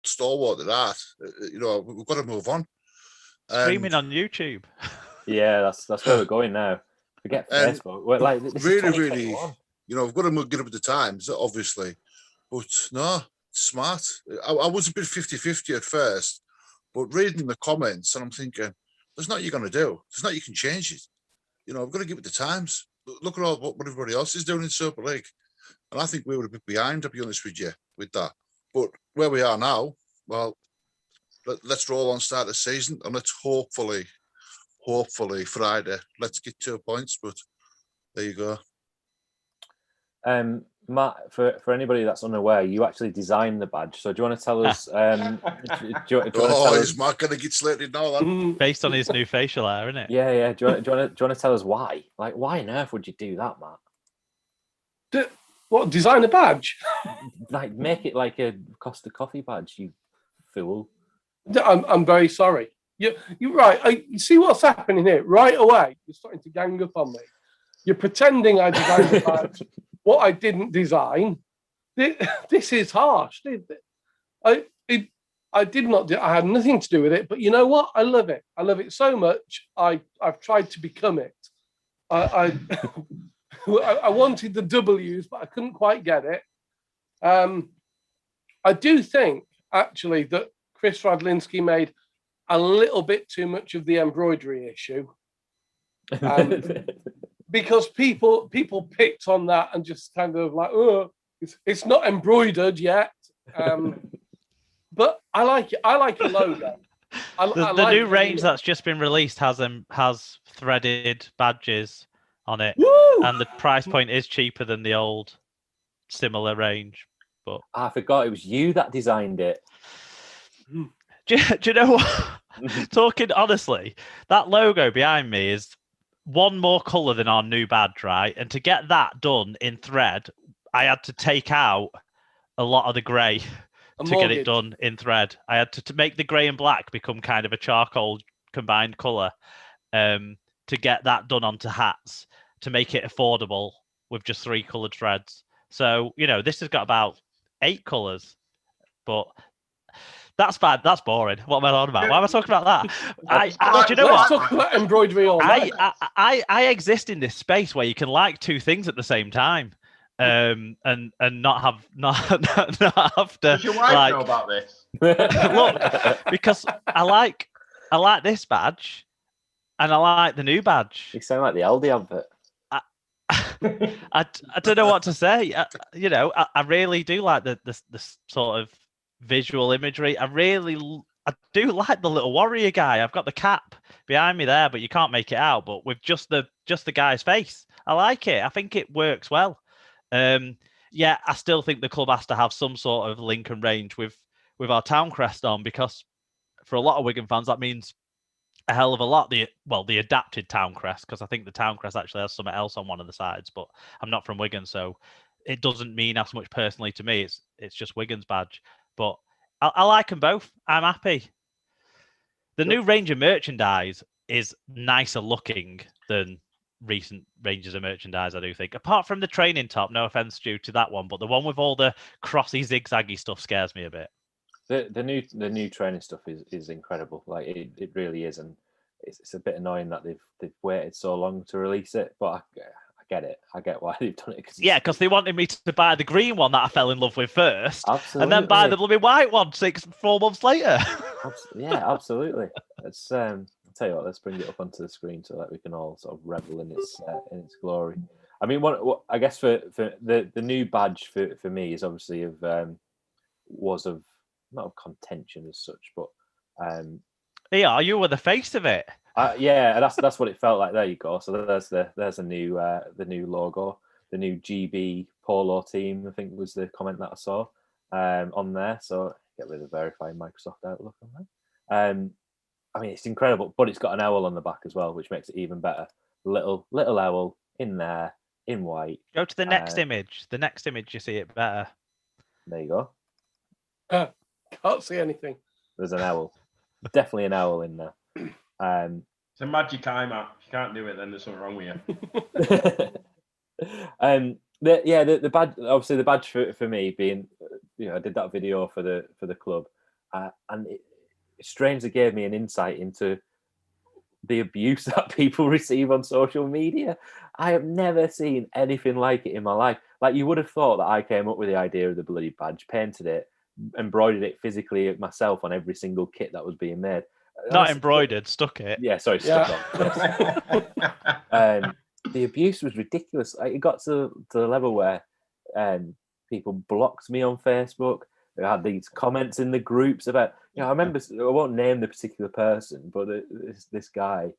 stalwart of that. We've got to move on. Streaming on YouTube. Yeah, that's where we're going now. Forget Facebook. We're like, this really, is really, we've got to get up with the times, obviously. But no, smart. I was a bit 50-50 at first, but reading the comments, and I'm thinking, there's nothing you're going to do. There's nothing you can change it. We've got to get with the times. Look at what everybody else is doing in Super League. And I think we were a bit behind, to be honest with you, with that. But where we are now, well, let's roll on, start the season, and let's hopefully Friday, let's get 2 points. But there you go. Matt, for anybody that's unaware, you actually designed the badge. So do you want to tell us? Is Matt going to get slated now? Then? Based on his new facial hair, isn't it? Yeah. Do you want to tell us why? Like, why on earth would you do that, Matt? What, design a badge? Like, make it like a Costa Coffee badge, you fool. I'm very sorry. You're right. You see what's happening here? Right away, you're starting to gang up on me. You're pretending I designed the badge. What I didn't design. This is harsh. I did not. I had nothing to do with it. But you know what? I love it. I love it so much. I've tried to become it. I wanted the W's, but I couldn't quite get it. I do think actually that Chris Radlinski made a little bit too much of the embroidery issue. Because people picked on that and just kind of like, oh, it's not embroidered yet. But I like it. I like a logo. The new range that's just been released has threaded badges on it. Woo! And the price point is cheaper than the old similar range. But I forgot it was you that designed it. Do you know what? Talking honestly, that logo behind me is one more colour than our new badge, right? And to get that done in thread, I had to take out a lot of the grey to get it done in thread. I had to make the grey and black become kind of a charcoal combined colour to get that done onto hats to make it affordable with just 3 coloured threads. So, this has got about 8 colours, but that's bad. That's boring. What am I on about? Why am I talking about that? Do you know what? Let's talk about embroidery all night. I exist in this space where you can like 2 things at the same time, and not have to. Does your wife know about this? Look, because I like this badge, and I like the new badge. You sound like the Aldi advert. I don't know what to say. I really do like the sort of visual imagery. I do like the little warrior guy. I've got the cap behind me there, but you can't make it out. But with just the guy's face, I like it. I think it works well. I still think the club has to have some sort of link and range with our town crest on, because for a lot of Wigan fans that means a hell of a lot. The adapted town crest, because I think the town crest actually has something else on one of the sides, but I'm not from Wigan, so it doesn't mean as much personally to me. It's just Wigan's badge. But I like them both. I'm happy. The new range of merchandise is nicer looking than recent ranges of merchandise, I do think. Apart from the training top, no offense due to that one, but the one with all the crossy, zigzaggy stuff scares me a bit. The new training stuff is incredible. Like it really is, and it's a bit annoying that they've waited so long to release it. But I get it. I get why they've done it. Because they wanted me to buy the green one that I fell in love with first, absolutely, and then buy the blooming white one 4 months later. Absolutely. Let's I'll tell you what. Let's bring it up onto the screen so that we can all sort of revel in its glory. I mean, what I guess for the new badge for me is obviously was of not of contention as such, but you were the face of it. That's what it felt like. There you go. So there's the new logo, the new GB polo team, I think was the comment that I saw on there. So get rid of verifying Microsoft Outlook on there. I mean, it's incredible, but it's got an owl on the back as well, which makes it even better. Little owl in there in white. Go to the next image. The next image, you see it better. There you go. Can't see anything. There's an owl. Definitely an owl in there. It's a magic eye, Matt. If you can't do it, then there's something wrong with you. The badge. Obviously, the badge for me being, I did that video for the club, and it strangely gave me an insight into the abuse that people receive on social media. I have never seen anything like it in my life. Like, you would have thought that I came up with the idea of the bloody badge, painted it, embroidered it physically myself on every single kit that was being made. Not embroidered, stuck it. Yeah, sorry, stuck on. Yes. The abuse was ridiculous. Like, it got to the level where people blocked me on Facebook. They had these comments in the groups about, I remember, I won't name the particular person, but this guy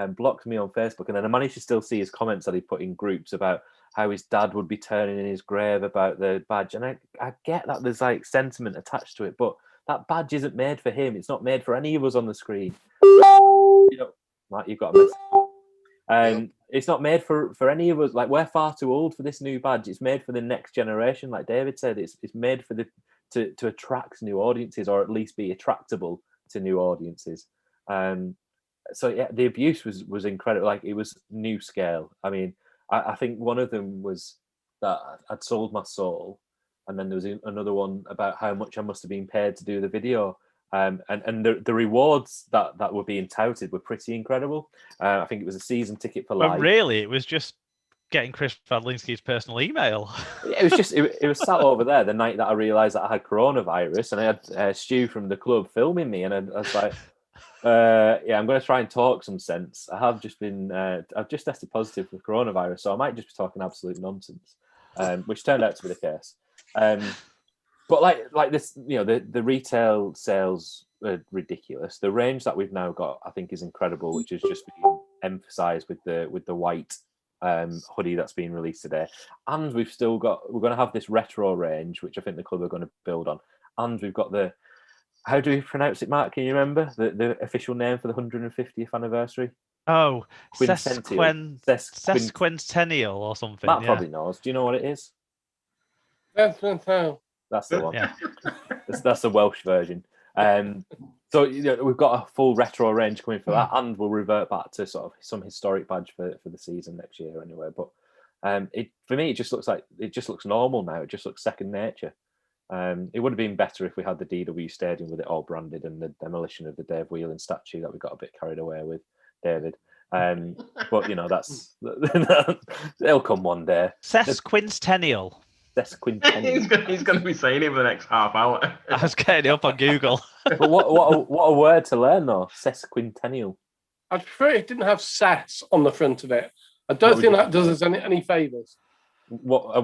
blocked me on Facebook, and then I managed to still see his comments that he put in groups about how his dad would be turning in his grave about the badge. And I get that there's like sentiment attached to it, but that badge isn't made for him. It's not made for any of us on the screen. Like, you've got a message. It's not made for any of us. Like, we're far too old for this new badge. It's made for the next generation. Like David said, it's made for to attract new audiences, or at least be attractable to new audiences. So yeah, the abuse was incredible. Like, it was new scale. I mean, I think one of them was that I'd sold my soul, and then there was another one about how much I must have been paid to do the video. And the rewards that were being touted were pretty incredible. I think it was a season ticket for LEIGH. But really, it was just getting Chris Fadlinski's personal email. It was just it was sat over there the night that I realised that I had coronavirus, and I had Stu from the club filming me, and I was like, I'm going to try and talk some sense. I've just tested positive for coronavirus, so I might just be talking absolute nonsense, which turned out to be the case. But like this, the retail sales are ridiculous. The range that we've now got, I think, is incredible, which has just been emphasised with the white hoodie that's being released today. And we're going to have this retro range, which I think the club are going to build on. And we've got how do we pronounce it, Mark? Can you remember the official name for the 150th anniversary? Oh, Quincentennial. Sesquicentennial or something. Matt probably knows. Do you know what it is? That's the one. Yeah. That's the Welsh version. So we've got a full retro range coming for that, and we'll revert back to sort of some historic badge for the season next year anyway. But for me, it just looks normal now. It just looks second nature. It would have been better if we had the DW Stadium with it all branded, and the demolition of the Dave Whelan statue that we got a bit carried away with, David. But that's they'll come one day. Sesquicentennial. He's going to be saying it for the next half hour. I was getting it up on Google. But what a word to learn, though. Sesquicentennial. I'd prefer it didn't have "sas" on the front of it. I don't think that does us any favours. What?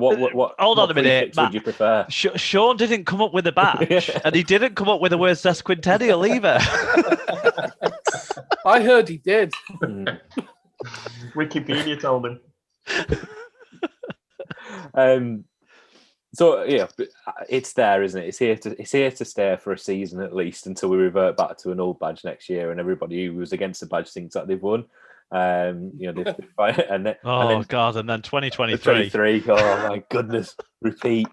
Hold on a minute, Matt. Would you prefer? Sean didn't come up with a badge, and he didn't come up with the word sesquicentennial either. I heard he did. Wikipedia told him. So yeah, it's there, isn't it? It's here to stay for a season at least, until we revert back to an old badge next year, and everybody who was against the badge thinks that they've won. They've fight, and then 2023. Oh my goodness! Repeat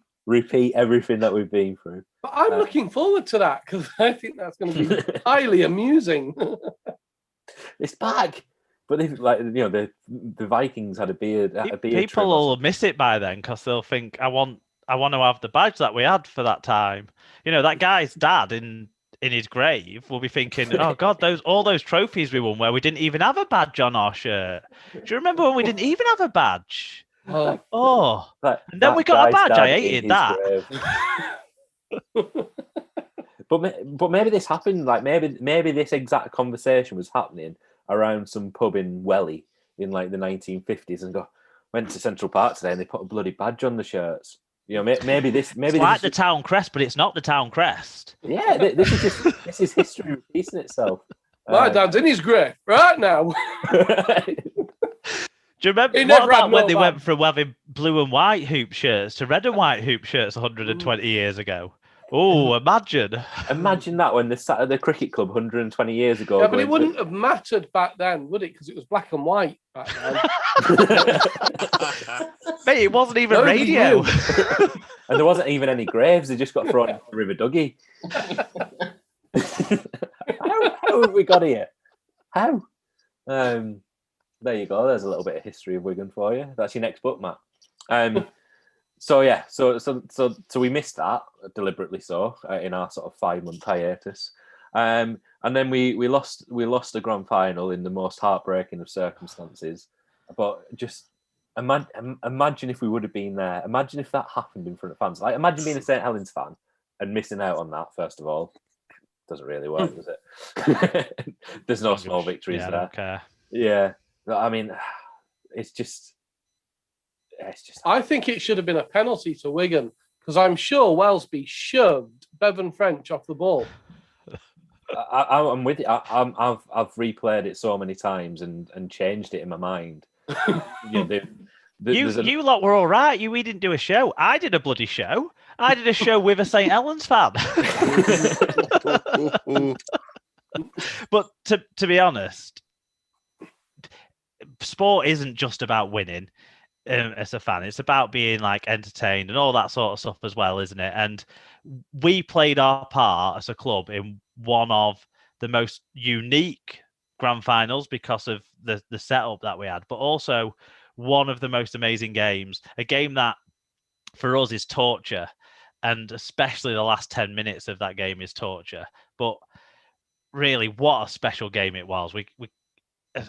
everything that we've been through. But I'm looking forward to that, because I think that's going to be highly amusing. It's back. But the Vikings had a beard. People will miss it by then, because they'll think, I want to have the badge that we had for that time. That guy's dad in his grave will be thinking, oh God, all those trophies we won where we didn't even have a badge on our shirt. Do you remember when we didn't even have a badge? Oh, and then we got a badge. I hated that. But maybe this happened. Like maybe this exact conversation was happening around some pub in Welly in like the 1950s, and went to Central Park today, and they put a bloody badge on the shirts. Maybe it's like the town crest, but it's not the town crest. Yeah, this is history repeating itself. My dad's in his grave right now. Do you remember what about when they went from having blue and white hoop shirts to red and white hoop shirts 120 years ago? Oh, imagine that when they sat at the cricket club 120 years ago. Yeah, but it wouldn't have mattered back then, would it? Because it was black and white back then. Mate, it wasn't even radio. And there wasn't even any graves. They just got thrown into the River Dougie. How have we got here? How? There you go. There's a little bit of history of Wigan for you. That's your next book, Matt. So yeah, so we missed that deliberately, so in our sort of 5-month hiatus, and then we lost a grand final in the most heartbreaking of circumstances. But just imagine if we would have been there. Imagine if that happened in front of fans. Like, imagine being a St Helens fan and missing out on that. First of all, doesn't really work, does it? There's no small victories I there. don't care. Yeah, I mean, it's just. I think it should have been a penalty to Wigan because I'm sure Wellesby shoved Bevan French off the ball. I'm with you. I've replayed it so many times and changed it in my mind. You lot were all right. We didn't do a show. I did a bloody show. I did a show with a St Helens fan. But to be honest, sport isn't just about winning. As a fan, it's about being like entertained and all that sort of stuff as well, isn't it? And we played our part as a club in one of the most unique grand finals because of the setup that we had, but also one of the most amazing games, a game that for us is torture, and especially the last 10 minutes of that game is torture. But really, what a special game it was. We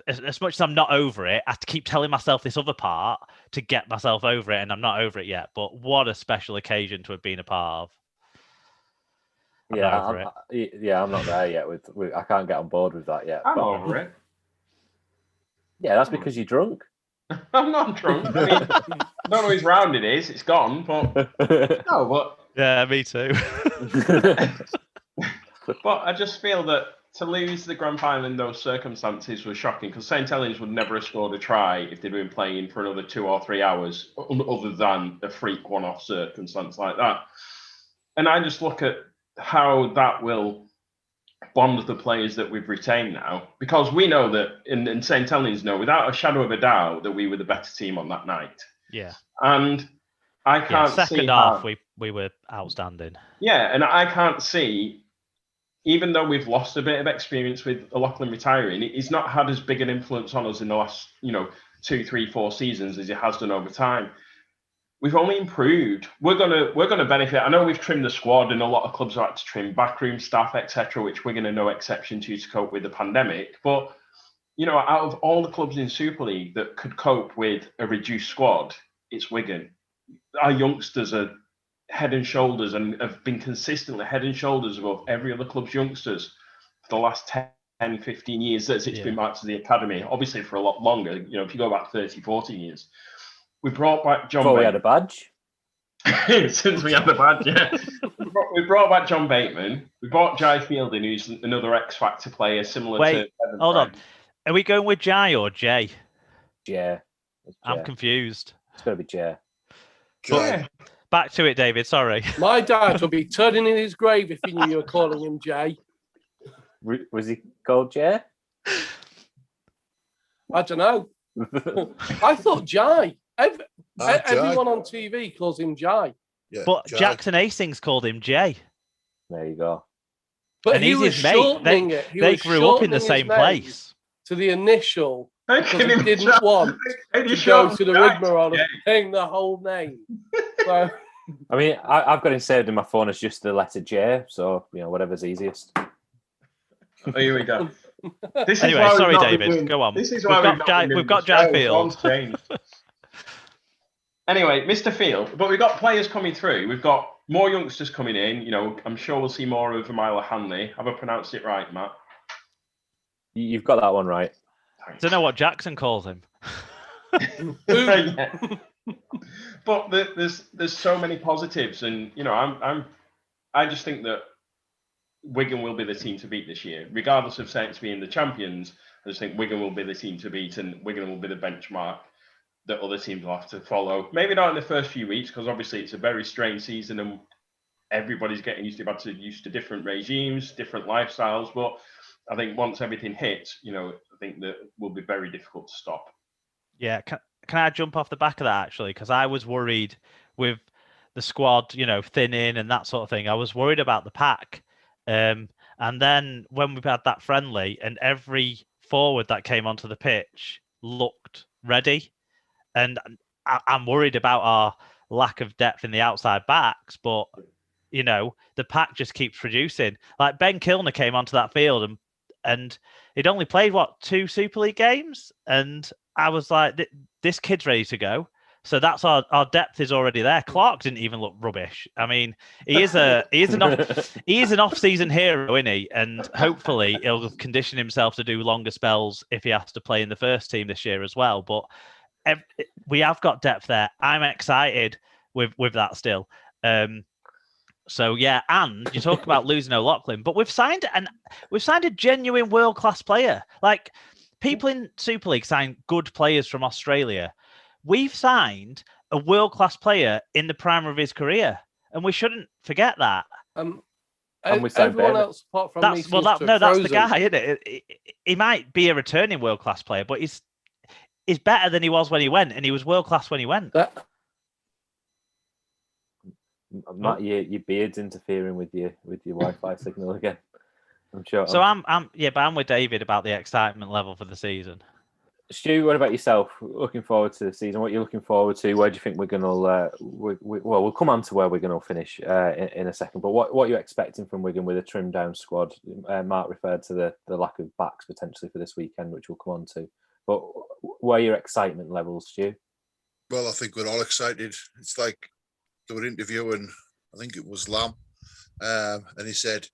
as much as I'm not over it, I keep telling myself this other part to get myself over it, and I'm not over it yet. But what a special occasion to have been a part of. I'm not there yet. I can't get on board with that yet. I'm over it. Yeah, that's because you're drunk. I'm not drunk. I mean, I don't know whose round it is. It's gone, but no, but yeah, me too. But I just feel that to lose the grand final in those circumstances was shocking because St Helens would never have scored a try if they'd been playing for another 2 or 3 hours, other than a freak one-off circumstance like that. And I just look at how that will bond the players that we've retained now, because we know that, and St Helens know without a shadow of a doubt that we were the better team on that night. Yeah. And I can't see second half we were outstanding. Yeah, and I can't see, even though we've lost a bit of experience with Lachlan retiring, he's not had as big an influence on us in the last, 2, 3, 4 seasons as he has done over time. We've only improved. We're gonna benefit. I know we've trimmed the squad, and a lot of clubs have had to trim backroom staff, etc., which we're gonna no exception to cope with the pandemic. But out of all the clubs in Super League that could cope with a reduced squad, it's Wigan. Our youngsters are head and shoulders, and have been consistently head and shoulders above every other club's youngsters for the last 10, 15 years as it's been back to the academy. Obviously for a lot longer, if you go back 30, 40 years. We brought back John Before we had a badge? Since we had the badge, yeah. We brought back John Bateman. We brought Jai Fielding, who's another X-Factor player similar to... Hold on. Are we going with Jai or Jay? Jay. I'm confused. It's got to be Jay. Yeah. Back to it, David. Sorry. My dad would be turning in his grave if he knew you were calling him Jay. Was he called Jay? I don't know. I thought Jai. Everyone on TV calls him Jai. Yeah, but Jai. Jackson Hastings called him Jay. There you go. But and he he's was his mate. shortening it. They grew up in the same place. To the initial, because he didn't want to go to the rigmarole of saying the whole name. So, I mean, I've got it saved in my phone as just the letter J, so whatever's easiest. Oh, here we go. Anyway, sorry, David. Go on. This is why we've got Jai Field. Anyway, Mr. Field, but we've got players coming through. We've got more youngsters coming in. I'm sure we'll see more of Amila Hanley. Have I pronounced it right, Matt? You've got that one right. I don't know what Jackson calls him. Yeah. But there's so many positives, and I just think that Wigan will be the team to beat this year, regardless of Saints being the champions. I just think Wigan will be the team to beat, and Wigan will be the benchmark that other teams will have to follow. Maybe not in the first few weeks, because obviously it's a very strange season and everybody's getting used to different regimes, different lifestyles. But I think once everything hits, I think that will be very difficult to stop. Yeah. Can I jump off the back of that, actually? Because I was worried with the squad, thinning and that sort of thing. I was worried about the pack. And then when we had that friendly and every forward that came onto the pitch looked ready. And I'm worried about lack of depth in the outside backs, but you know, the pack just keeps producing. Like Ben Kilner came onto that field and he'd only played 2 Super League games, and I was like, this kid's ready to go. So that's our depth is already there. Clark didn't even look rubbish. I mean, he is an off-season hero, isn't he? And hopefully he'll condition himself to do longer spells if he has to play in the first team this year as well. But we have got depth there. I'm excited with that still. So yeah, and you talk about losing O'Loughlin, but we've signed a genuine world-class player. Like, people in Super League sign good players from Australia. We've signed a world-class player in the prime of his career, and we shouldn't forget that. And we signed Everyone Ben. else apart from me. That's the guy, isn't it? He might be a returning world-class player, but he's better than he was when he went, and he was world-class when he went. Matt, your beard's interfering with your Wi-Fi signal again. I'm sure. So I'm with David about the excitement level for the season. Stu, what about yourself? Looking forward to the season. What are you looking forward to? Where do you think we're going to? We'll come on to where we're going to finish in a second. But what are you expecting from Wigan with a trimmed down squad? Mark referred to the lack of backs potentially for this weekend, which we'll come on to. But where are your excitement levels, Stu? Well, I think we're all excited. It's like they were interviewing, I think it was Lamb, and he said,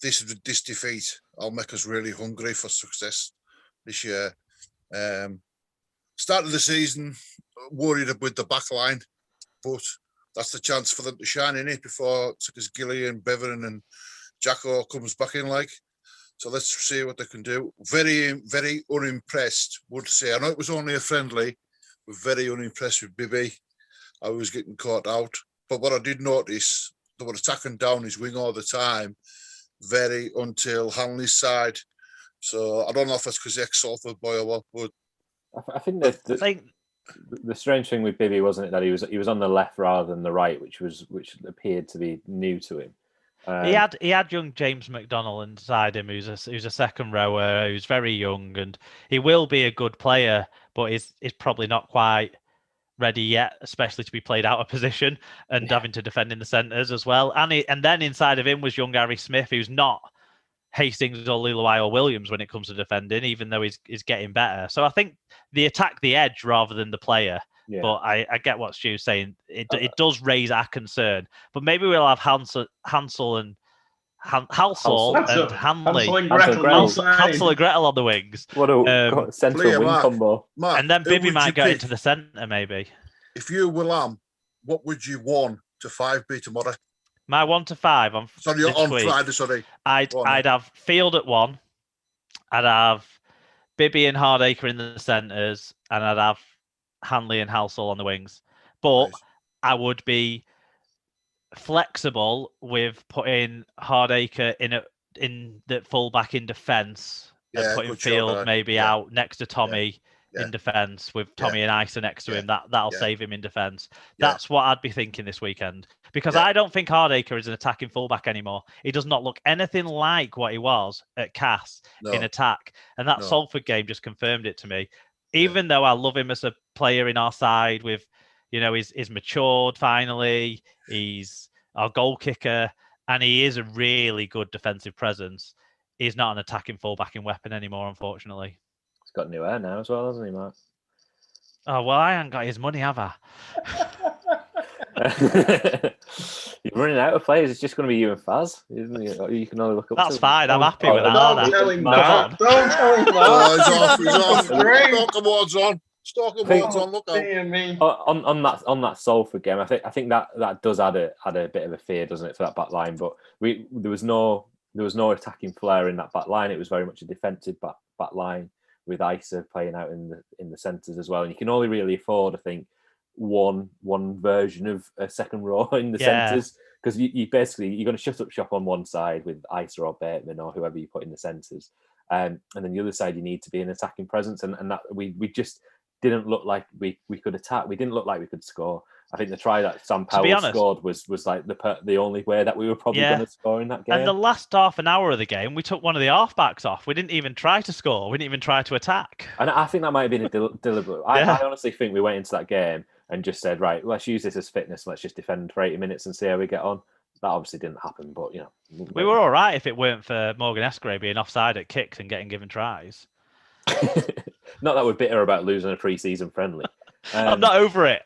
this defeat will make us really hungry for success this year. Start of the season, worried with the back line, but that's the chance for them to shine in it before Gilly and Bevan and Jacko comes back in. So let's see what they can do. Very, very unimpressed, would say. I know it was only a friendly, but very unimpressed with Bibby. I was getting caught out. But what I did notice, they were attacking down his wing all the time, very until Hanley's side. So I don't know if it's because ex-Salford boy or what, but I think the strange thing with Bibby, wasn't it, that he was on the left rather than the right, which appeared to be new to him. He had young James McDonnell inside him, who's a second rower, who's very young, and he will be a good player, but he's probably not quite ready yet, especially to be played out of position and having to defend in the centres as well. And then inside of him was young Harry Smith, who's not Hastings or Lulawai or Williams when it comes to defending, even though he's getting better. So I think they attack the edge rather than the player. Yeah. But I get what Stu's saying. It does raise our concern. But maybe we'll have Hansel and Halsall and Hanley. Hansel and Gretel on the wings. What a central wing combo. Mark, and then Bibby might go into the centre, maybe. If you were Lamb, what would you 1 to 5 be tomorrow? My 1 to 5 on Friday, sorry. I'd have Field at 1. I'd have Bibby and Hardacre in the centres, and I'd have Hanley and Halsall on the wings. But nice. I would be flexible with putting Hardacre in the fullback in defence and putting Field maybe out next to Tommy in defence with Tommy and Isa next to him. That'll save him in defence. That's what I'd be thinking this weekend, because I don't think Hardacre is an attacking fullback anymore. He does not look anything like what he was at Cass in attack, and that Salford game just confirmed it to me. Even though I love him as a player in our side, with he's matured finally, he's our goal kicker, and he is a really good defensive presence. He's not an attacking fullbacking weapon anymore, unfortunately. He's got new hair now as well, hasn't he, Mark? Oh, well, I haven't got his money, have I? You're running out of players. It's just going to be you and Faz. You can only look up. That's fine. I'm happy with that. Don't tell him that. Don't tell him that. Oh, he's off. Stalk awards on. Stalk awards on. Look out. On that Salford game, I think that does add a bit of a fear, doesn't it, for that back line? But there was no attacking flair in that back line. It was very much a defensive back line with Isa playing out in the centres as well. And you can only really afford, I think, one version of a second row in the centres, because you're going to shut up shop on one side with Isa or Bateman or whoever you put in the centres, and then the other side you need to be an attacking presence, and that we just didn't look like we could attack. We didn't look like we could score. I think the try that Sam Powell scored was like the only way that we were probably going to score in that game. And the last half an hour of the game, we took one of the halfbacks off. We didn't even try to score. We didn't even try to attack. And I think that might have been a deliberate. I honestly think we went into that game and just said, right, let's use this as fitness. Let's just defend for 80 minutes and see how we get on. That obviously didn't happen, but we were all right if it weren't for Morgan Escray being offside at kicks and getting given tries. Not that we're bitter about losing a pre-season friendly. I'm not over it.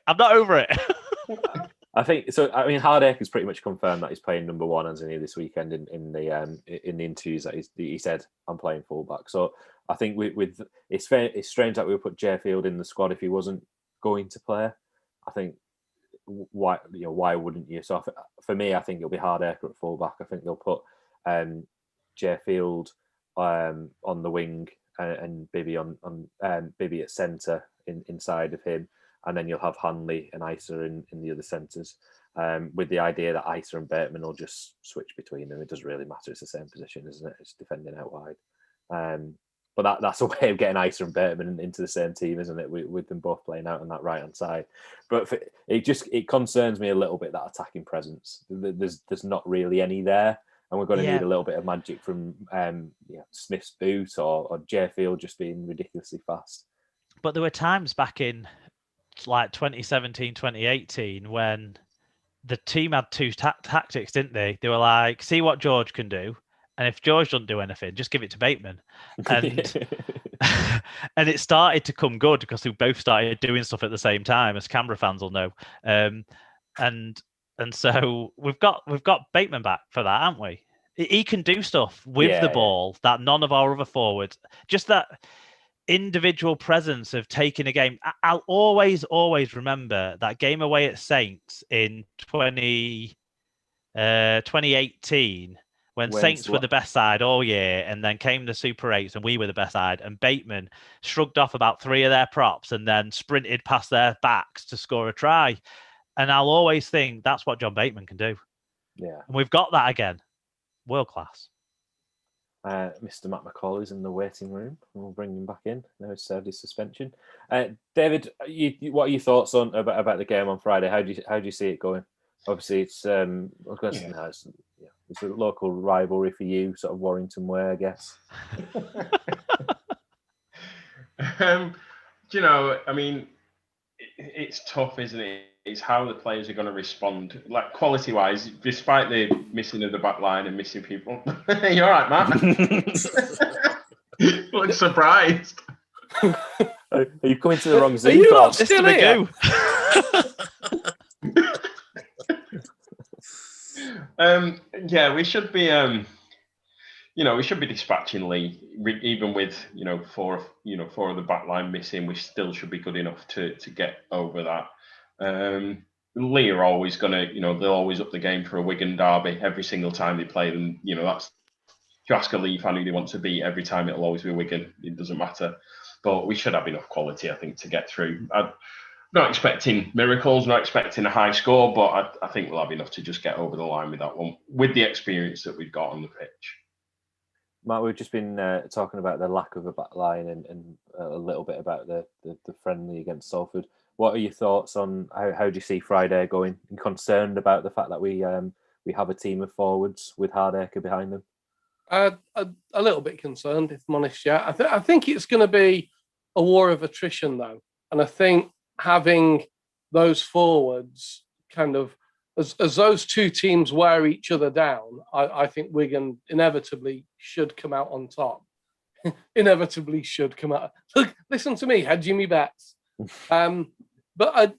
I think so. I mean, Hardacre has pretty much confirmed that he's playing number one, hasn't he, this weekend in the interviews that he said I'm playing fullback. So I think with it's strange that we would put Jayfield in the squad if he wasn't going to play. I think why wouldn't you? So for me, I think it'll be Hardacre at fullback. I think they'll put Jayfield on the wing and Bibby on Bibby at centre inside of him. And then you'll have Hanley and Isa in the other centres, with the idea that Isa and Bateman will just switch between them. It doesn't really matter. It's the same position, isn't it? It's defending out wide. But that's a way of getting Isa and Bateman into the same team, isn't it? With them both playing out on that right-hand side. But it concerns me a little bit, that attacking presence. There's not really any there. And we're going to need a little bit of magic from Smith's boot or Jayfield just being ridiculously fast. But there were times back in like 2017, 2018, when the team had two tactics, didn't they? They were like, see what George can do. And if George doesn't do anything, just give it to Bateman. And and it started to come good because we both started doing stuff at the same time, as Canberra fans will know. And so we've got Bateman back for that, haven't we? He can do stuff with the ball that none of our other forwards. Just that individual presence of taking a game. I'll always remember that game away at Saints in 2018 when Saints were the best side all year, and then came the Super 8s and we were the best side, and Bateman shrugged off about 3 of their props and then sprinted past their backs to score a try. And I'll always think that's what John Bateman can do. Yeah. And we've got that again. World class. Mr. Matt McCall is in the waiting room. We'll bring him back in. Now he's served his suspension. David, what are your thoughts on about the game on Friday? How do you see it going? Obviously, it's it's a local rivalry for you, sort of Warrington way, I guess. I mean, it's tough, isn't it? It's how the players are going to respond, like quality-wise, despite the missing of the back line and missing people. You're all right, Matt. Look surprised. Are you coming to the wrong Zoom call? Still here? We should be, we should be dispatching Leigh, even with four of the back line missing. We still should be good enough to get over that. Leigh are always gonna, they'll always up the game for a Wigan derby every single time they play them. That's, if you ask a Leigh fan who they want to beat every time, it'll always be Wigan. It doesn't matter. But we should have enough quality, I think, to get through. I'm not expecting miracles, not expecting a high score, but I think we'll have enough to just get over the line with that one, with the experience that we've got on the pitch. Matt, we've just been talking about the lack of a back line and a little bit about the friendly against Salford. What are your thoughts on how do you see Friday going? Are you concerned about the fact that we have a team of forwards with Hardacre behind them? A little bit concerned, if I'm honest. Yeah, I think it's going to be a war of attrition, though, and I think having those forwards kind of as those two teams wear each other down, I think Wigan inevitably should come out on top. Inevitably should come out. Look, listen to me, hedging me bets. But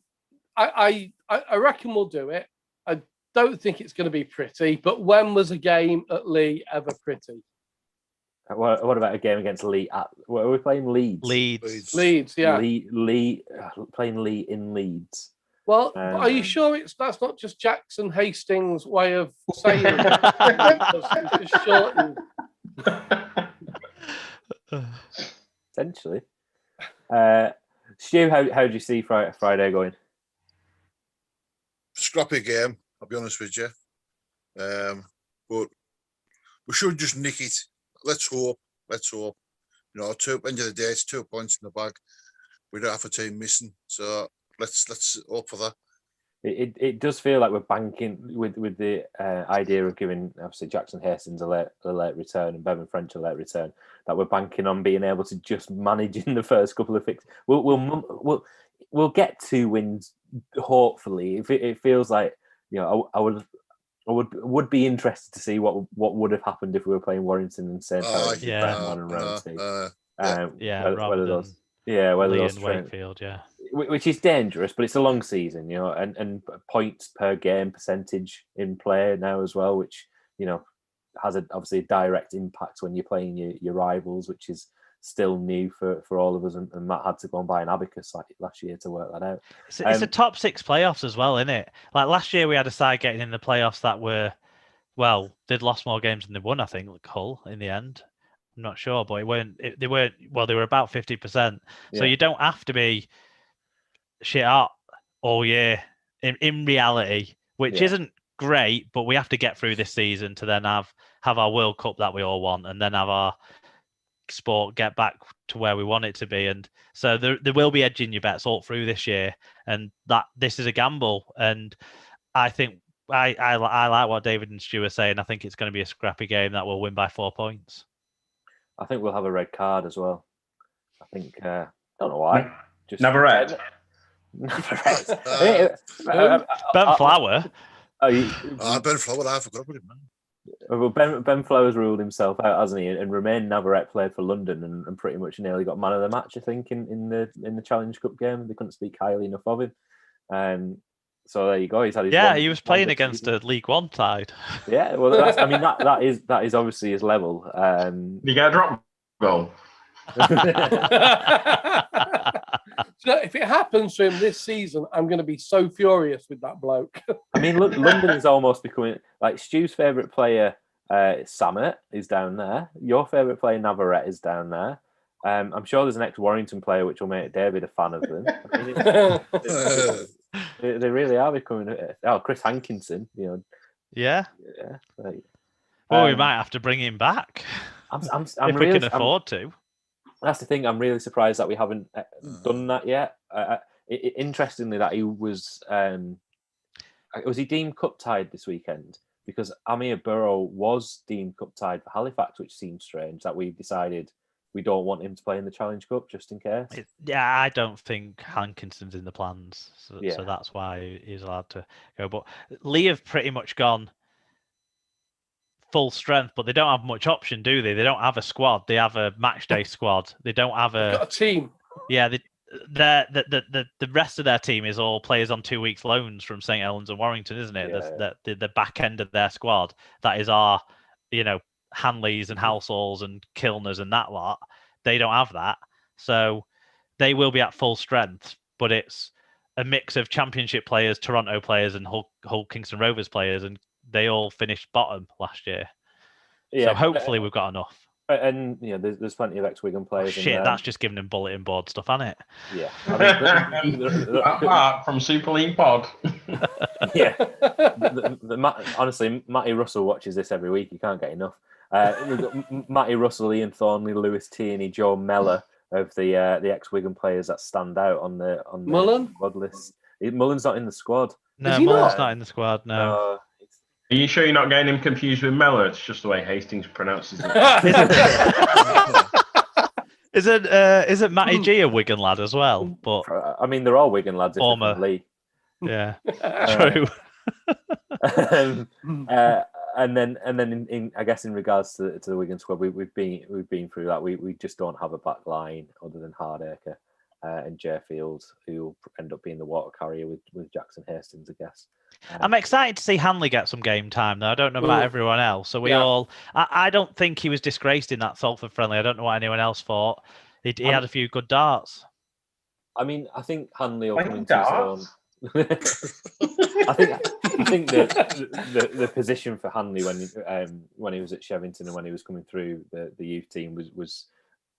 I reckon we'll do it. I don't think it's going to be pretty. But when was a game at Leigh ever pretty? What about a game against Leigh? What are we playing? Leeds, yeah. Leigh playing Leigh in Leeds. Well, are you sure that's not just Jackson Hastings' way of saying it? Just shortened. Essentially. Stu, how do you see Friday going? Scrappy game, I'll be honest with you. But we should just nick it. Let's hope. End of the day, it's 2 points in the bag. We don't have a team missing, so let's hope for that. It does feel like we're banking with the idea of giving obviously Jackson Hastings a late return and Bevan French a late return, that we're banking on being able to just manage in the first couple of fixtures. We'll we'll get 2 wins. Hopefully, if it feels like I would be interested to see what would have happened if we were playing Warrington and St. Helens, whether those Leigh and trends, Wakefield, which is dangerous, but it's a long season, and points per game percentage in play now as well, which has obviously a direct impact when you're playing your rivals, which is still new for all of us, and Matt had to go and buy an abacus last year to work that out. It's a top 6 playoffs as well, isn't it? Like last year we had a side getting in the playoffs that were, they'd lost more games than they won, I think, like Hull in the end. I'm not sure, but they were about 50%. So you don't have to be shit up all year in reality, which isn't great, but we have to get through this season to then have our World Cup that we all want, and then have our sport get back to where we want it to be. And so there will be edging your bets all through this year, and that this is a gamble. And I think I like what David and Stu are saying. I think it's going to be a scrappy game that will win by 4 points. I think we'll have a red card as well. I think don't know why. Just Navarrete. Ben Flower. Ben Flower, I forgot about him, man. Well, Ben Flowers ruled himself out, hasn't he? And Romain Navarrete played for London and pretty much nearly got man of the match, I think, in the Challenge Cup game. They couldn't speak highly enough of him. So there you go. He's had his he was playing against a League One side. Yeah, well, that is obviously his level. You get a drop goal. So if it happens to him this season, I'm going to be so furious with that bloke. I mean, London is almost becoming like Stu's favourite player. Samet is down there. Your favourite player Navarrete is down there. I'm sure there's an ex-Warrington player which will make David a fan of them. I mean, they really are becoming. Chris Hankinson, Yeah. Like, we might have to bring him back. If we can afford to. That's the thing. I'm really surprised that we haven't done that yet. Interestingly, that he was he deemed cup tied this weekend, because Amir Burrow was deemed cup tied for Halifax, which seems strange that we've decided we don't want him to play in the Challenge Cup just in case. I don't think Hankinson's in the plans, so that's why he's allowed to go. But Leigh have pretty much gone full strength, but they don't have much option, do they? They don't have a squad. They have a match day squad. They don't have got a team. Yeah, the rest of their team is all players on 2 weeks loans from St. Helens and Warrington, isn't it? The back end of their squad, that is our, Hanleys and Househalls and Kilners and that lot. They don't have that, so they will be at full strength. But it's a mix of Championship players, Toronto players, and Hull Kingston Rovers players, and they all finished bottom last year. So hopefully we've got enough. And there's plenty of ex-Wigan players. That's just giving them bulletin board stuff, isn't it? Yeah. I mean, Mark from Super League Pod. Yeah. Honestly, Matty Russell watches this every week. You can't get enough. We've got Matty Russell, Ian Thornley, Lewis Tierney, Joe Mellor of the ex-Wigan players that stand out on the Mullen? squad list. Mullen's not in the squad. No, Mullen's not in the squad. No. Are you sure you're not getting him confused with Mellor? It's just the way Hastings pronounces it. Isn't Matty G a Wigan lad as well? But I mean, they're all Wigan lads. Former. Yeah, true. And then in I guess in regards to the Wigan squad, we've been through that. We just don't have a back line other than Hardacre and Jayfield, who will end up being the water carrier with Jackson Hastings, I guess. I'm excited to see Hanley get some game time, though. I don't know about everyone else. So I don't think he was disgraced in that Salford friendly. I don't know what anyone else thought. He had a few good darts. I mean, I think Hanley will come into his own. I think the position for Hanley when he was at Shevington and when he was coming through the youth team was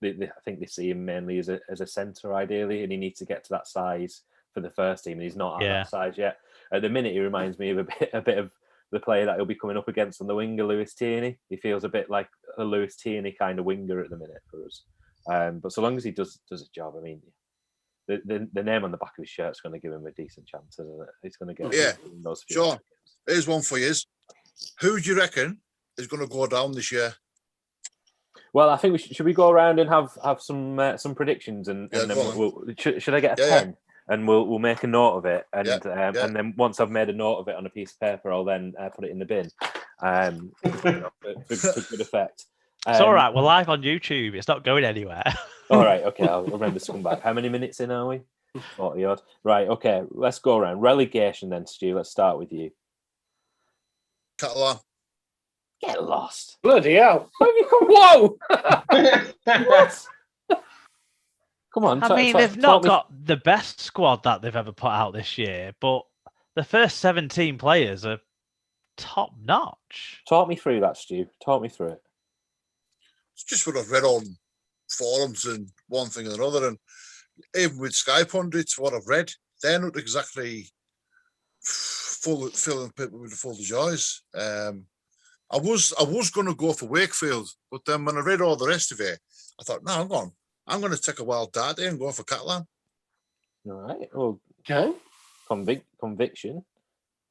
I think they see him mainly as a centre ideally, and he needs to get to that size for the first team, and he's not at that size yet. At the minute, he reminds me of a bit of the player that he'll be coming up against on the winger, Lewis Tierney. He feels a bit like a Lewis Tierney kind of winger at the minute for us. But so long as he does a job, I mean, the name on the back of his shirt is going to give him a decent chance, isn't it? He's going to get those few Sean, here's one for you. Who do you reckon is going to go down this year? Well, I think should we go around and have some predictions and then should I get a pen? and we'll make a note of it, and Yeah. and then once I've made a note of it on a piece of paper, I'll then put it in the bin, for good effect. It's all right. We're live on YouTube. It's not going anywhere. All right, okay. I'll remember to come back. How many minutes in are we? 40 odd. Right, okay. Let's go around relegation then, Stu. Let's start with you. Catalan. Get lost. Bloody hell! Whoa! What? Come on. I mean, they've not got the best squad that they've ever put out this year, but the first 17 players are top notch. Talk me through that, Stu. Talk me through it. It's just what I've read on forums and one thing and another, and even with Sky Pundits, what I've read, they're not exactly filling people with full of joys. I was going to go for Wakefield, but then when I read all the rest of it, I thought, no, I'm going to take a wild dart here and go for Catalan. All right. Well, Okay. Conviction.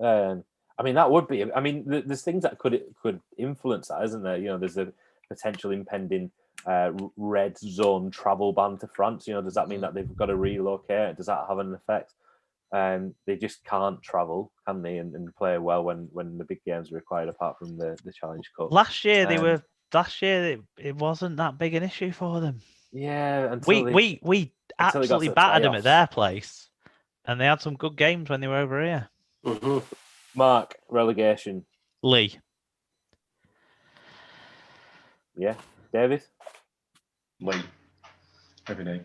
I mean, that would be. I mean, there's things that could influence that, isn't there? You know, there's a potential impending red zone travel ban to France. You know, does that mean that they've got to relocate? Does that have an effect? They just can't travel, can they, and play well when the big games are required, apart from the Challenge Cup. Last year it wasn't that big an issue for them. Yeah, we absolutely battered them at their place, and they had some good games when they were over here. Mm-hmm. Mark, relegation. Leigh. Yeah, David. Leigh. Every day.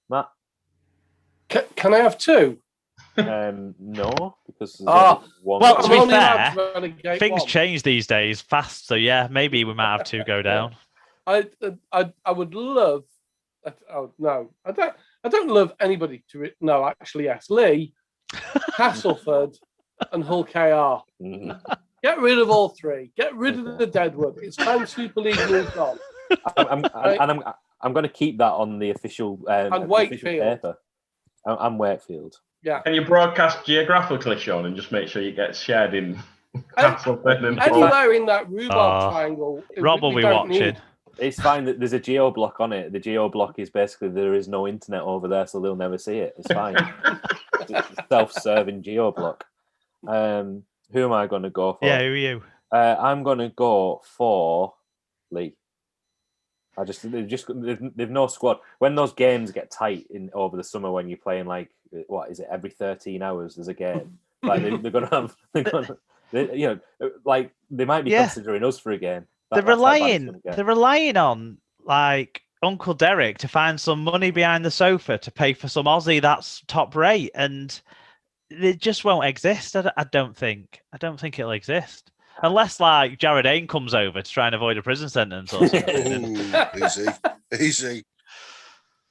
Matt. Can I have two? No, because there's one. Well, to be only fair, allowed to relegate things one. change these days fast, so yeah, maybe we might have two go down. I would love. Oh no, I don't love anybody to. No, actually, yes. Leigh, Castleford, and Hull KR. Get rid of all three. Get rid of the Deadwood. It's time Super League moved on. I'm going to keep that on the official, And Wakefield. paper. I'm Wakefield. Yeah. Can you broadcast geographically, Sean, and just make sure it gets shared in Castleford and Hull? Anywhere in that rhubarb triangle. Rob will be watching. It's fine that there's a geo block on it. The geo block is basically there is no internet over there, so they'll never see it. It's fine. It's a self-serving geo block. Who am I going to go for? Yeah, who are you? I'm going to go for Leigh. They've no squad. When those games get tight over the summer, when you're playing like what is it, every 13 hours there's a game. Like they're going to have, they might be considering us for a game. They're relying on like Uncle Derek to find some money behind the sofa to pay for some Aussie that's top rate, and it just won't exist. I don't think it'll exist. Unless, like, Jared Ain comes over to try and avoid a prison sentence or something. Easy.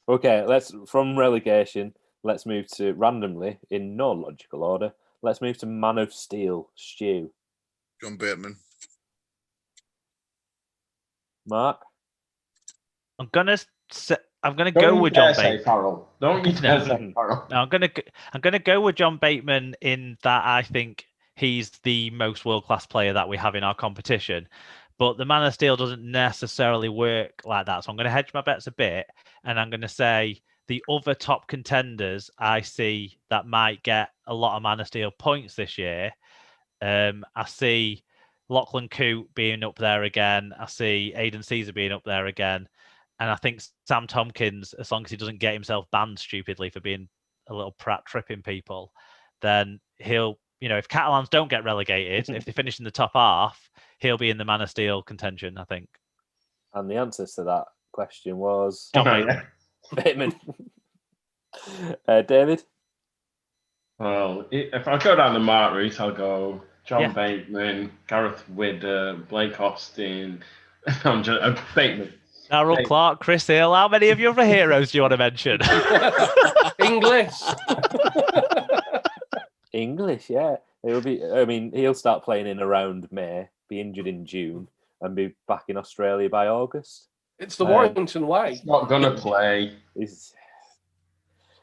Okay, from relegation, let's move to, randomly, in no logical order, let's move to Man of Steel, Stu. John Bateman. Mark? I'm gonna go with John Bateman. Don't you dare say Farrell. No, I'm gonna go with John Bateman in that I think he's the most world-class player that we have in our competition. But the Man of Steel doesn't necessarily work like that. So I'm going to hedge my bets a bit. And I'm going to say the other top contenders I see that might get a lot of Man of Steel points this year. I see Lachlan Coote being up there again. I see Aidan Caesar being up there again. And I think Sam Tompkins, as long as he doesn't get himself banned stupidly for being a little prat tripping people, then he'll, if Catalans don't get relegated, if they finish in the top half, he'll be in the Man of Steel contention, I think. And the answers to that question was John Bateman. David? Well, if I go down the Mark route, I'll go John Bateman, Gareth Widder, Blake Austin. I'm just Bateman. Darryl Clark, Chris Hill. How many of your other heroes do you want to mention? English, yeah. It'll be. I mean, he'll start playing in around May, be injured in June, and be back in Australia by August. It's the Warrington way. He's not gonna play.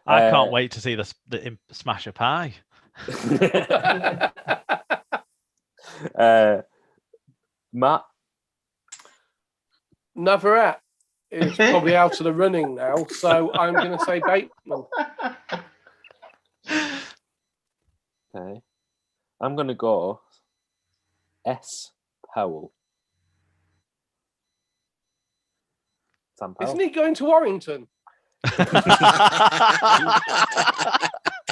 I can't wait to see the smash a pie. Matt? Navarrete. is probably out of the running now, so I'm going to say Bateman. Okay. I'm going to go S. Powell. Sam Powell. Isn't he going to Warrington?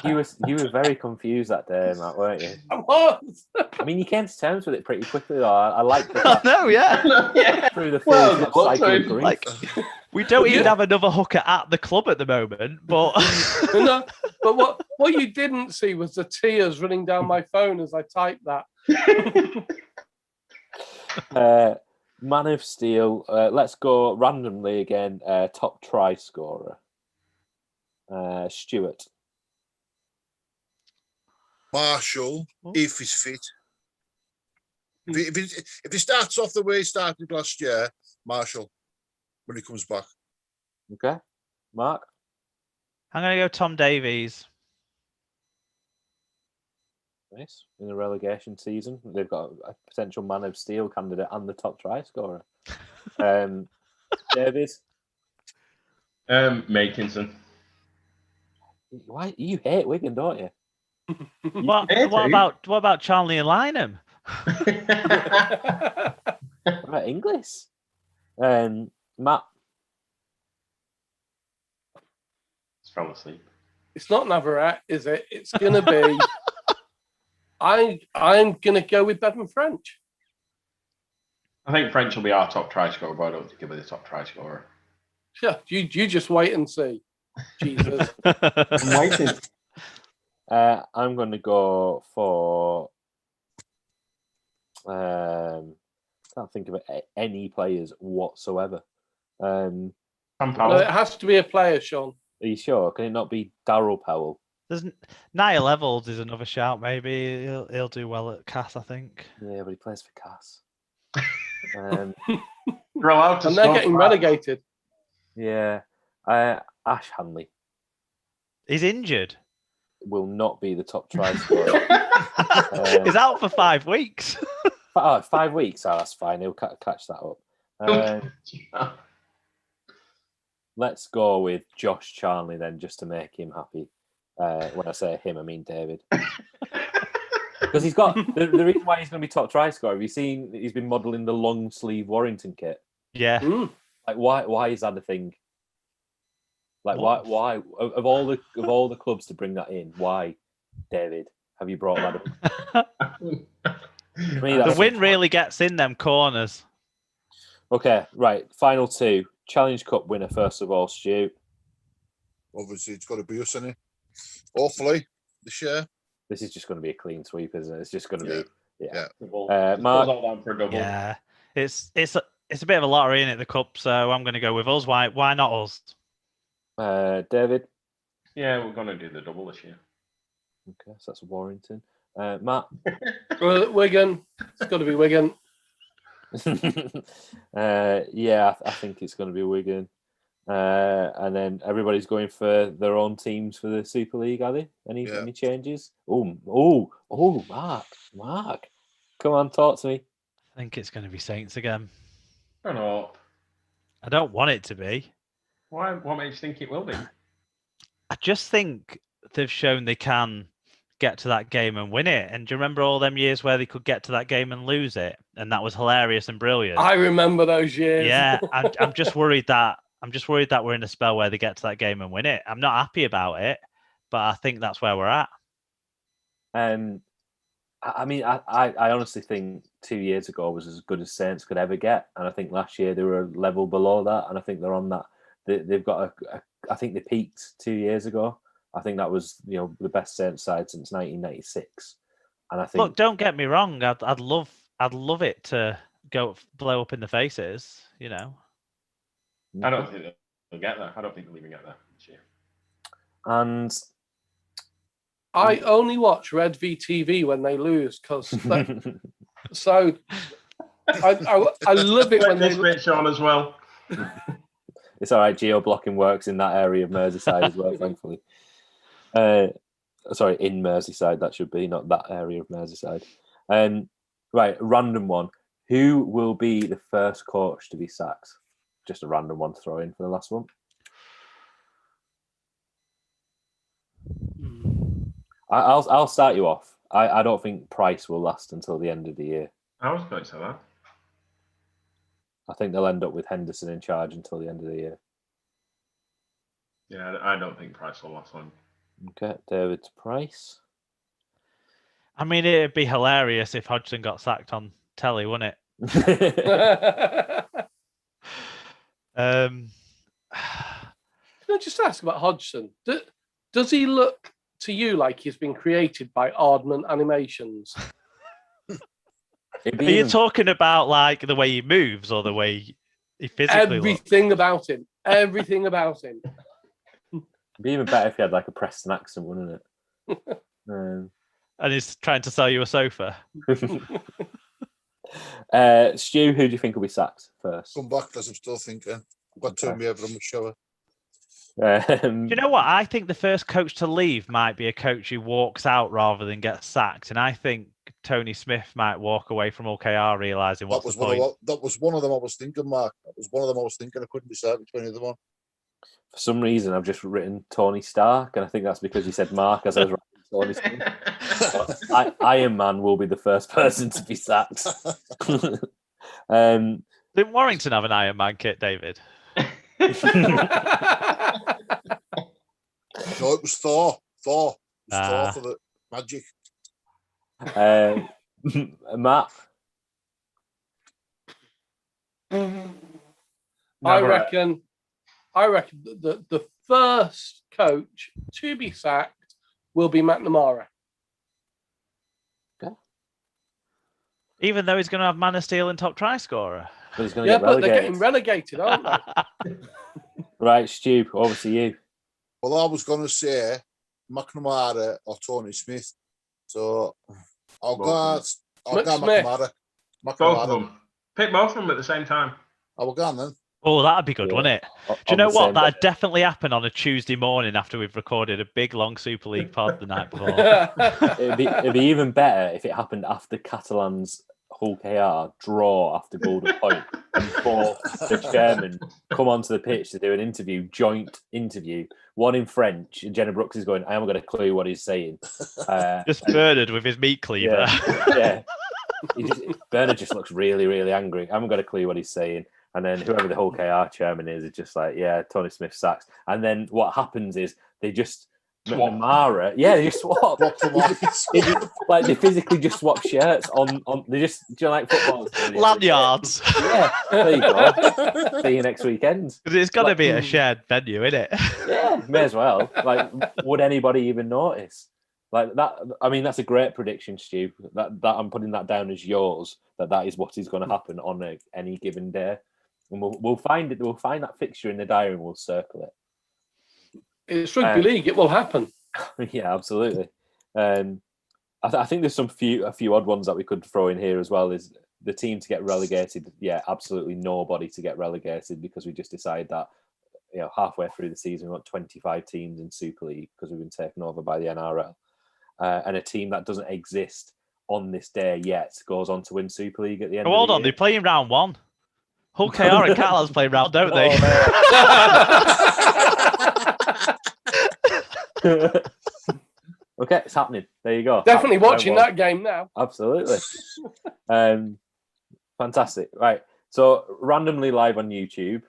You were very confused that day, Matt, weren't you? I was. I mean, you came to terms with it pretty quickly, though. I like I that. know, yeah. Yeah. Through the full Well, flip look, cycle of so, grief. Like, we don't even have another hooker at the club at the moment, but No, but what you didn't see was the tears running down my phone as I typed that. Man of Steel. Let's go randomly again. Top try scorer. Stewart. Marshall, if he's fit. If he starts off the way he started last year, Marshall, when he comes back. Okay. Mark. I'm going to go Tom Davies. Nice. In a relegation season, they've got a potential Man of Steel candidate and the top try scorer. David. Makinson. Why you hate Wigan, don't you? What about Charlie and Lynham? What about Inglis? Matt. It's fell asleep. It's not Navarrete, is it? It's going to be. I'm going to go with Bevan French. I think French will be our top try scorer, but I don't think he'll be the top try scorer. Yeah, you just wait and see. Jesus. I'm waiting. I'm going to go for. Can't think of any players whatsoever. Sam No, Powell. it has to be a player, Sean. Are you sure? Can it not be Darryl Powell? There's Niall Evans is another shout. Maybe he'll do well at Cass, I think. Yeah, but he plays for Cass. You're allowed to And they're score getting that. relegated. Yeah, Ash Hanley He's injured. will not be the top try scorer. He's out for 5 weeks. 5 weeks. Oh, that's fine. He'll catch that up. Let's go with Josh Charnley then, just to make him happy. When I say him, I mean David. Because he's got the reason why he's going to be top try scorer. Have you seen he's been modelling the long sleeve Warrington kit? Yeah. Like why is that a thing? Like why of all the clubs to bring that in? Why, David? Have you brought that up? The wind really gets in them corners. Okay, right. Final two. Challenge Cup winner, first of all, Stu. Obviously, it's got to be us, isn't it? Hopefully, this year. This is just going to be a clean sweep, isn't it? It's just going to be. Yeah. Mark. All down for a double. Yeah, it's a bit of a lottery in it, the cup. So I'm going to go with us. Why not us? David. Yeah, we're going to do the double this year. Okay, so that's Warrington. Matt. Wigan. It's got to be Wigan. Yeah, I think it's going to be Wigan. And then everybody's going for their own teams for the Super League, are they? Any changes? Oh, Mark. Come on, talk to me. I think it's going to be Saints again. I don't know. I don't want it to be. Why? What makes you think it will be? I just think they've shown they can get to that game and win it. And do you remember all them years where they could get to that game and lose it? And that was hilarious and brilliant. I remember those years. Yeah, I'm just worried that we're in a spell where they get to that game and win it. I'm not happy about it, but I think that's where we're at. I mean, I honestly think 2 years ago was as good as Saints could ever get, and I think last year they were a level below that, and I think they're on that. They've got I think they peaked 2 years ago. I think that was the best Saints side since 1996, and I think. Look, don't get me wrong. I'd love it to go blow up in the faces. I don't think they'll get there. I don't think they'll even get there this year. And I only watch Red VTV when they lose, because so I love it when they this bit, Sean, as well. It's all right. Geo-blocking works in that area of Merseyside as well, thankfully. Sorry, in Merseyside, that should be, not that area of Merseyside. Right, random one. Who will be the first coach to be sacked? just a random one to throw in for the last one. I'll start you off. I don't think Price will last until the end of the year. I was going to say that. I think they'll end up with Henderson in charge until the end of the year. Yeah, I don't think Price will last long. Okay, David's Price. I mean, it'd be hilarious if Hodgson got sacked on telly, wouldn't it? Can I just ask about Hodgson? Does he look to you like he's been created by Aardman Animations? Are you talking about like the way he moves or the way he physically Everything about him. Everything about him. It'd be even better if he had like a Preston accent, wouldn't it? And he's trying to sell you a sofa. Stu, who do you think will be sacked first? Come back, because I'm still thinking. I've got two of me over on the shower. Do you know what? I think the first coach to leave might be a coach who walks out rather than gets sacked. And I think Tony Smith might walk away from OKR realising what's the point. That was one of them I was thinking, Mark. That was one of them I was thinking. I couldn't decide between either one. For some reason, I've just written Tony Stark, and I think that's because you said Mark as I was writing Tony Stark. Iron Man will be the first person to be sacked. Didn't Warrington have an Iron Man kit, David? No, it was Thor. Thor. It was Thor for the magic. Matt? I reckon the first coach to be sacked will be McNamara. Okay. Even though he's going to have Man of Steel and top try scorer. But he's going to get relegated. But they're getting relegated, aren't they? Right, Stu, over to you. Well, I was going to say McNamara or Tony Smith. So I'll go McNamara. Both of them. Pick both of them at the same time. I will go on then. Oh, that'd be good, wouldn't it? Do you know what? That'd definitely happen on a Tuesday morning after we've recorded a big, long Super League pod the night before. It'd be even better if it happened after Catalan's Hull KR draw after Golden Point and both the chairman come onto the pitch to do an joint interview, one in French, and Jenna Brooks is going, I haven't got a clue what he's saying. Just Bernard with his meat cleaver. Yeah. Bernard just looks really, really angry. I haven't got a clue what he's saying. And then whoever the Hull KR chairman is just like, yeah, Tony Smith sacks. And then what happens is they just McNamara, they just swap. Like they physically just swap shirts on. They just, do you know, like football lanyards. Yeah, there you go. See you next weekend. Because it's got to be a shared venue, isn't it? Yeah, may as well. Like, would anybody even notice? Like that. I mean, that's a great prediction, Stu. That I'm putting that down as yours. That is what is going to happen on any given day, and we'll find it. We'll find that fixture in the diary and we'll circle it. It's rugby league. It will happen. Yeah, absolutely. I think there's a few odd ones that we could throw in here as well. Is the team to get relegated? Yeah, absolutely nobody to get relegated because we just decided that halfway through the season we want 25 teams in Super League because we've been taken over by the NRL, and a team that doesn't exist on this day yet goes on to win Super League at the end. Hold on, they're playing round one. Hull KR and Catalan's playing round, don't they? Okay, it's happening. There you go. Definitely watching that game now. Absolutely. Fantastic. Right. So randomly live on YouTube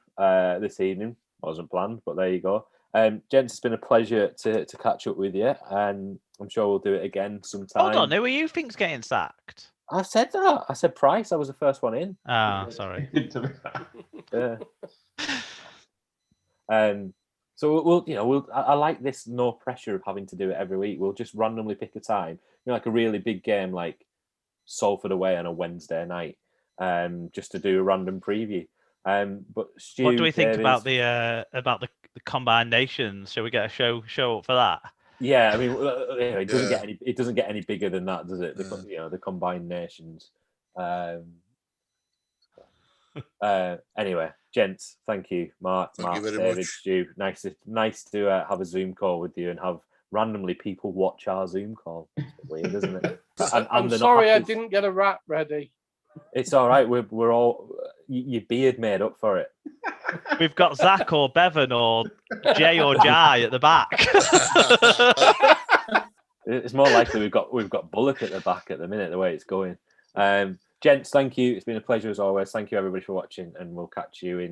this evening. Wasn't planned, but there you go. Gents, it's been a pleasure to catch up with you, and I'm sure we'll do it again sometime. Hold on, who are you think's getting sacked? I said that. I said Price. I was the first one in. Sorry. Yeah. So I like this no pressure of having to do it every week. We'll just randomly pick a time, like a really big game, like Salford away on a Wednesday night, just to do a random preview. But Stu, what do we think about the combined nations? Shall we get a show up for that? Yeah, I mean, it doesn't get any bigger than that, does it? The combined nations. Anyway, gents, thank you, Mark, David, Stu. Nice to have a Zoom call with you and have randomly people watch our Zoom call. It's weird, isn't it? I'm sorry I didn't get a rap ready. It's all right. We're all your beard made up for it. we've got Zach or Bevan or Jay or Jai at the back. It's more likely we've got Bullock at the back at the minute, the way it's going. Gents, thank you. It's been a pleasure as always. Thank you everybody for watching, and we'll catch you in